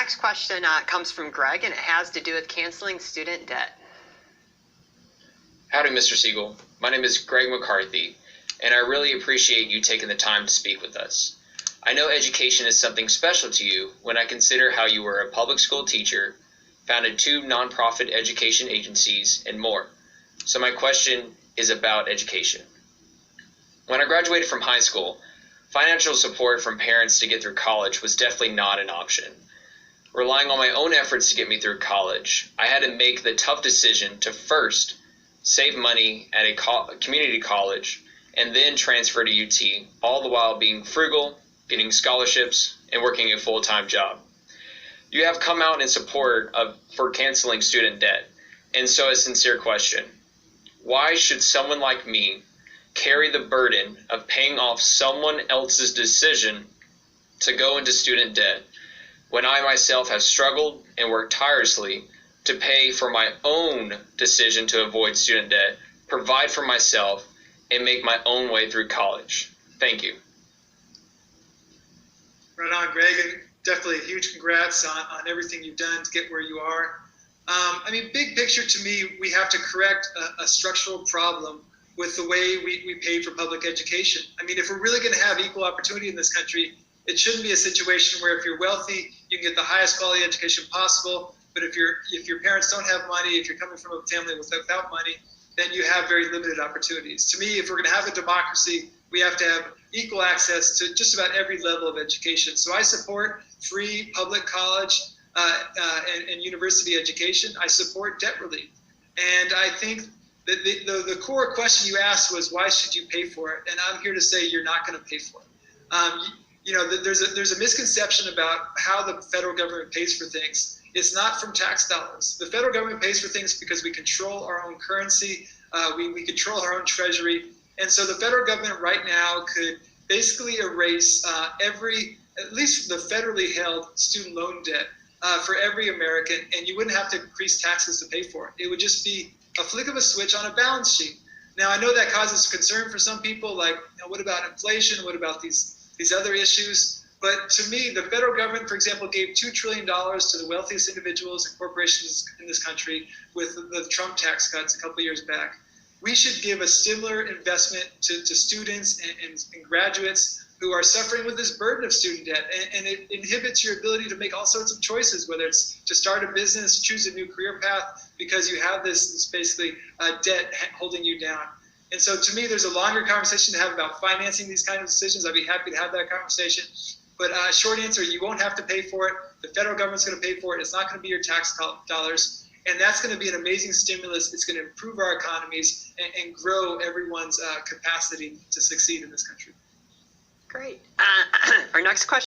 next question comes from Greg, and it has to do with canceling student debt. Howdy, Mr. Siegel. My name is Greg McCarthy, and I really appreciate you taking the time to speak with us. I know education is something special to you when I consider how you were a public school teacher, founded 2 nonprofit education agencies, and more. So my question is about education. When I graduated from high school, financial support from parents to get through college was definitely not an option. Relying on my own efforts to get me through college, I had to make the tough decision to first save money at a community college and then transfer to UT, all the while being frugal, getting scholarships, and working a full-time job. You have come out in support for canceling student debt, and so a sincere question. Why should someone like me carry the burden of paying off someone else's decision to go into student debt when I myself have struggled and worked tirelessly to pay for my own decision to avoid student debt, provide for myself, and make my own way through college? Thank you. Right on, Greg, and definitely a huge congrats on everything you've done to get where you are. Big picture to me, we have to correct a structural problem with the way we pay for public education. If we're really going to have equal opportunity in this country, it shouldn't be a situation where if you're wealthy, you can get the highest quality education possible, but if your parents don't have money, if you're coming from a family without money, then you have very limited opportunities. To me, if we're going to have a democracy, we have to have equal access to just about every level of education. So I support free public college and university education. I support debt relief. And I think that the core question you asked was, why should you pay for it? And I'm here to say you're not going to pay for it. There's a misconception about how the federal government pays for things. It's not from tax dollars. The federal government pays for things because we control our own currency, we control our own treasury. And so the federal government right now could basically erase at least the federally held student loan debt for every American, and you wouldn't have to increase taxes to pay for it. It would just be a flick of a switch on a balance sheet. Now, I know that causes concern for some people, like, what about inflation? What about these other issues? But to me, the federal government, for example, gave $2 trillion to the wealthiest individuals and corporations in this country with the Trump tax cuts a couple of years back. We should give a similar investment to students and graduates who are suffering with this burden of student debt. And it inhibits your ability to make all sorts of choices, whether it's to start a business, choose a new career path, because you have this basically debt holding you down. And so to me, there's a longer conversation to have about financing these kind of decisions. I'd be happy to have that conversation. But short answer, you won't have to pay for it. The federal government's going to pay for it. It's not going to be your tax dollars. And that's going to be an amazing stimulus. It's going to improve our economies and grow everyone's capacity to succeed in this country. Great. Our next question.